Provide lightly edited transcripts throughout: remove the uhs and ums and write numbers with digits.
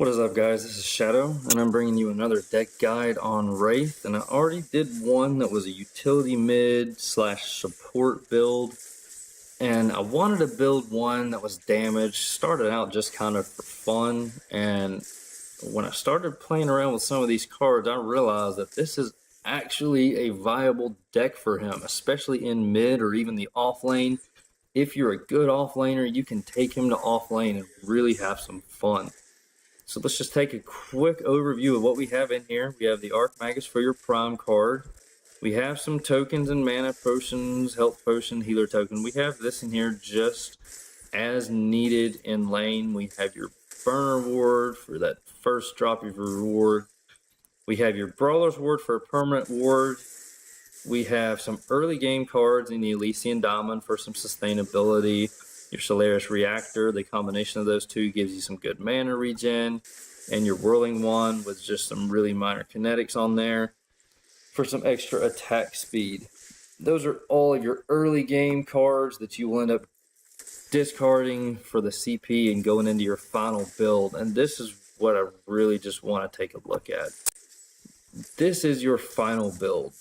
What is up, guys? This is Shadow, and I'm bringing you another deck guide on Wraith. And I already did one that was a utility mid / support build, and I wanted to build one that was damaged. Started out just kind of for fun, and when I started playing around with some of these cards, I realized that this is actually a viable deck for him, especially in mid or even the off lane. If you're a good off laner, you can take him to off lane and really have some fun. So let's just take a quick overview of what we have in here. We have the Archmagus for your Prime card. We have some tokens and mana potions, health potion, healer token. We have this in here just as needed in lane. We have your burner ward for that first drop of your reward. We have your Brawlers ward for a permanent ward. We have some early game cards in the Elysian Diamond for some sustainability. Your Solaris Reactor, the combination of those two gives you some good mana regen, and your Whirling Wand with just some really minor kinetics on there for some extra attack speed. Those are all of your early game cards that you will end up discarding for the CP and going into your final build, and this is what I really just want to take a look at. This is your final build.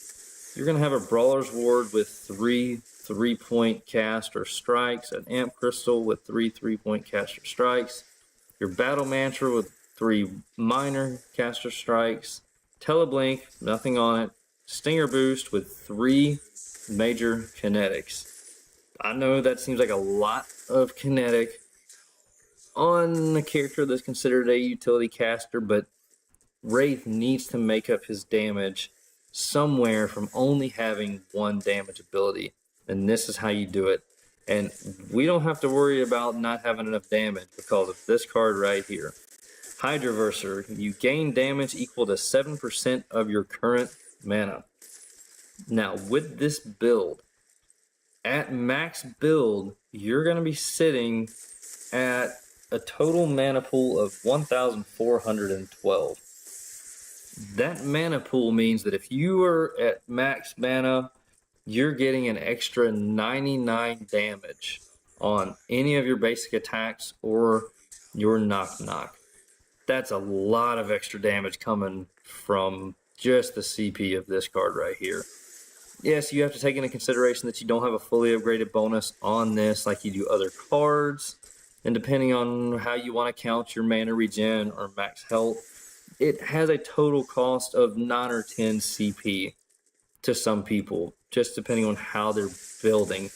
You're going to have a Brawler's Ward with 3 3-point caster strikes, an Amp Crystal with 3 3-point caster strikes, your Battle Mantra with 3 minor caster strikes, Tele-Blink, nothing on it, Stinger Boost with 3 major kinetics. I know that seems like a lot of kinetic on a character that's considered a utility caster, but Wraith needs to make up his damage somewhere from only having 1 damage ability. And this is how you do it. And we don't have to worry about not having enough damage because of this card right here. Hydroverser, you gain damage equal to 7% of your current mana. Now, with this build, at max build, you're going to be sitting at a total mana pool of 1,412. That mana pool means that if you are at max mana, you're getting an extra 99 damage on any of your basic attacks or your knock-knock. That's a lot of extra damage coming from just the CP of this card right here. Yes, you have to take into consideration that you don't have a fully upgraded bonus on this like you do other cards. And depending on how you want to count your mana regen or max health, it has a total cost of 9 or 10 CP to some people, just depending on how they're building.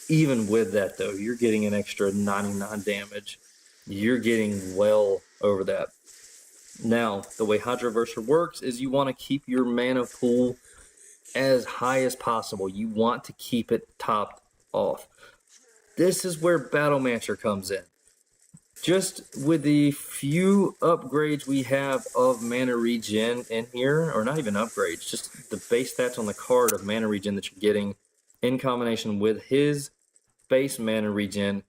Even with that, though, you're getting an extra 99 damage. You're getting well over that. Now, the way Hydroverser works is you want to keep your mana pool as high as possible. You want to keep it topped off. This is where Battle Mantra comes in. Just with the few upgrades we have of Mana Regen in here, or not even upgrades, just the base stats on the card of Mana Regen that you're getting in combination with his base Mana Regen,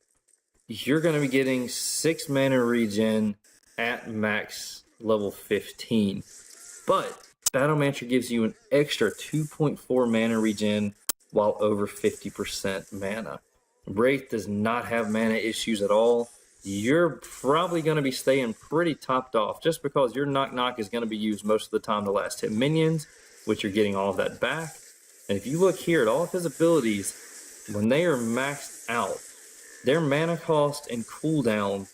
you're going to be getting 6 Mana Regen at max level 15. But Battle Mantra gives you an extra 2.4 Mana Regen while over 50% mana. Wraith does not have mana issues at all. You're probably going to be staying pretty topped off just because your knock-knock is going to be used most of the time to last hit minions, which you're getting all of that back. And if you look here at all of his abilities, when they are maxed out, their mana cost and cooldown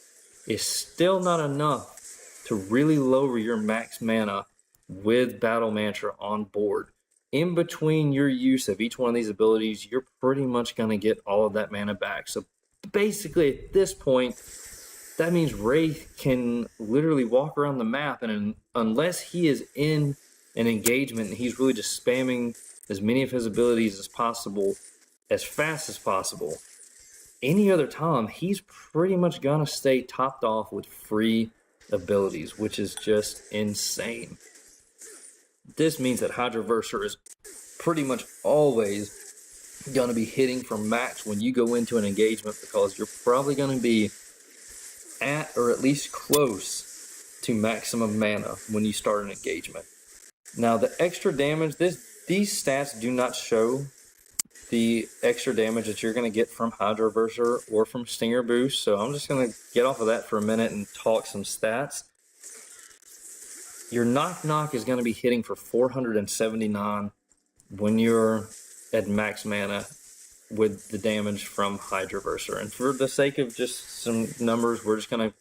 is still not enough to really lower your max mana with Battle Mantra on board. In between your use of each one of these abilities, you're pretty much going to get all of that mana back. So basically, at this point, that means Wraith can literally walk around the map, and unless he is in an engagement and he's really just spamming as many of his abilities as possible, as fast as possible, any other time, he's pretty much going to stay topped off with free abilities, which is just insane. This means that Hydroverser is pretty much always going to be hitting for max when you go into an engagement because you're probably going to be at or at least close to maximum mana when you start an engagement. Now, the extra damage, these stats do not show the extra damage that you're going to get from Hydroverser or from Stinger Boost, so I'm just going to get off of that for a minute and talk some stats. your knock knock is going to be hitting for 479 when you're at max mana with the damage from Hydroverser. And for the sake of just some numbers, we're just going to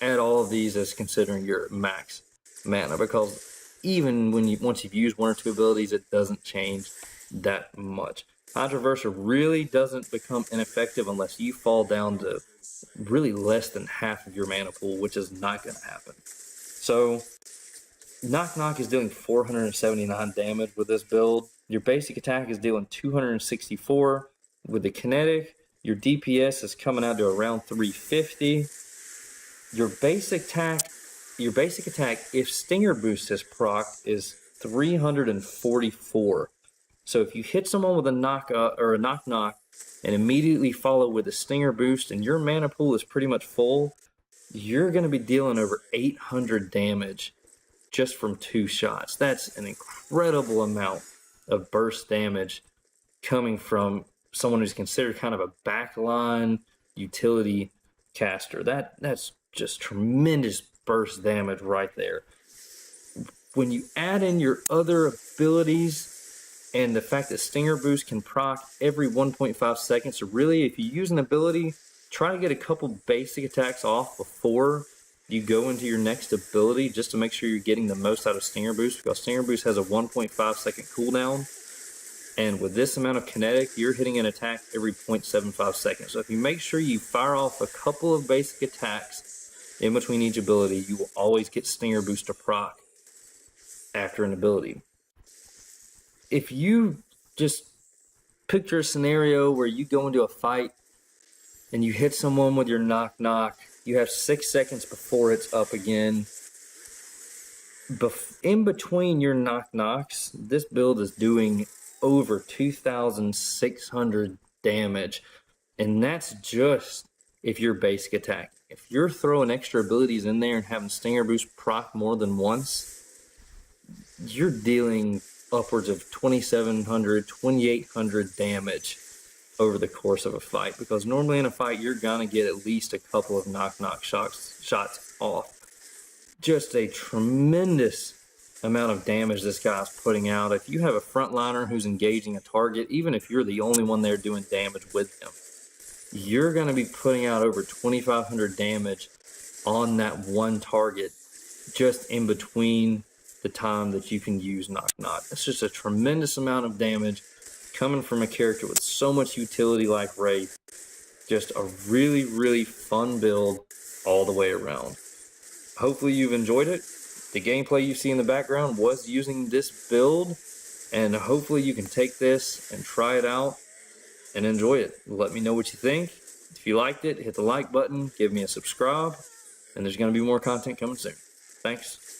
add all of these as considering your max mana, because even when once you've used one or two abilities, it doesn't change that much. Hydroverser really doesn't become ineffective unless you fall down to really less than half of your mana pool, which is not going to happen. So knock knock is dealing 479 damage with this build. Your basic attack is dealing 264 with the kinetic. Your DPS is coming out to around 350. Your basic attack, if Stinger Boost is proc, is 344. So if you hit someone with a knock knock and immediately follow with a Stinger Boost, and your mana pool is pretty much full, you're going to be dealing over 800 damage just from 2 shots. That's an incredible amount of burst damage coming from someone who's considered kind of a backline utility caster. That's just tremendous burst damage right there. When you add in your other abilities and the fact that Stinger Boost can proc every 1.5 seconds, so really if you use an ability, try to get a couple basic attacks off before you go into your next ability, just to make sure you're getting the most out of Stinger Boost, because Stinger Boost has a 1.5 second cooldown, and with this amount of kinetic, you're hitting an attack every 0.75 seconds. So if you make sure you fire off a couple of basic attacks in between each ability, you will always get Stinger Boost to proc after an ability. If you just picture a scenario where you go into a fight and you hit someone with your knock knock, you have 6 seconds before it's up again. In between your knock knocks, this build is doing over 2,600 damage, and that's just if you're basic attack. If you're throwing extra abilities in there and having Stinger Boost proc more than once, you're dealing upwards of 2,700, 2,800 damage over the course of a fight, because normally in a fight you're gonna get at least a couple of knock shots off. Just a tremendous amount of damage this guy's putting out. If you have a frontliner who's engaging a target, even if you're the only one there doing damage with him, you're gonna be putting out over 2,500 damage on that one target just in between the time that you can use knock knock. It's just a tremendous amount of damage coming from a character with so much utility like Wraith. Just a really, really fun build all the way around. Hopefully you've enjoyed it. The gameplay you see in the background was using this build, and hopefully you can take this and try it out and enjoy it. Let me know what you think. If you liked it, hit the like button, give me a subscribe, and there's going to be more content coming soon. Thanks.